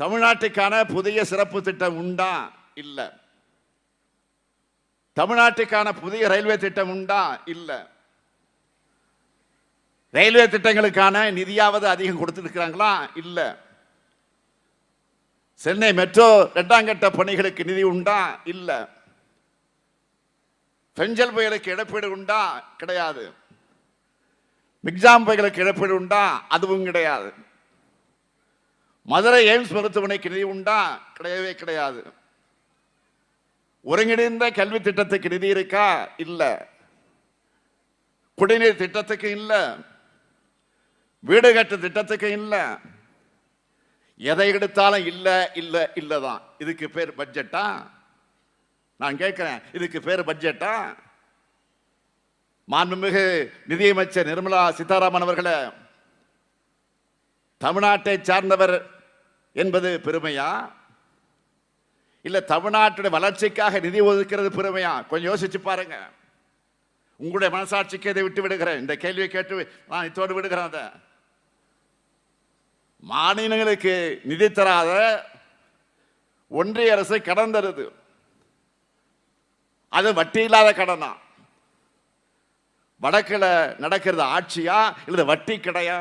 தமிழ்நாட்டுக்கான புதிய சிறப்பு திட்டம் உண்டா? இல்ல. தமிழ்நாட்டுக்கான புதிய ரயில்வே திட்டம் உண்டா? இல்ல. ரயில்வே திட்டங்களுக்கான நிதியாவது அதிகம் கொடுத்திருக்கிறாங்களா? இல்ல. சென்னை மெட்ரோ 2ஆம் கட்ட பணிகளுக்கு நிதி உண்டா? இல்ல. பெஞ்சல் புயலுக்கு இழப்பீடு உண்டா? கிடையாது. மிக்ஜாம் புயலுக்கு இழப்பீடு உண்டா? அதுவும் கிடையாது. மதுரை எய்ம்ஸ் மருத்துவமனைக்கு நிதி உண்டா? கிடையவே கிடையாது. ஒருங்கிணைந்த கல்வி திட்டத்துக்கு நிதி இருக்கா? இல்ல. குடிநீர் திட்டத்துக்கு இல்ல. வீடு கட்டு திட்டத்துக்கு இல்ல. எதை எடுத்தாலும் இல்ல இல்ல இல்லதான். இதுக்கு பேர் பட்ஜெட்டா? நான் கேட்கிறேன், இதுக்கு பேர் பட்ஜெட்டா? மாண்புமிகு நிதியமைச்சர் நிர்மலா சீதாராமன் அவர்களே, தமிழ்நாட்டை சார்ந்தவர் என்பது பெருமையா, இல்ல தமிழ்நாட்டுடைய வளர்ச்சிக்காக நிதி ஒதுக்கிறது பெருமையா? கொஞ்சம் யோசிச்சு பாருங்க. உங்களுடைய மனசாட்சிக்கு இதை விட்டு விடுகிறேன். இந்த கேள்வியை கேட்டு நான் இத்தோடு விடுகிறேன். அதை மாநிலங்களுக்கு நிதி தராத ஒன்றிய அரசு கடன் தருது. அது வட்டி இல்லாத கடனா? வடக்குல நடக்கிறது ஆட்சியா இல்ல வட்டி கிடையா?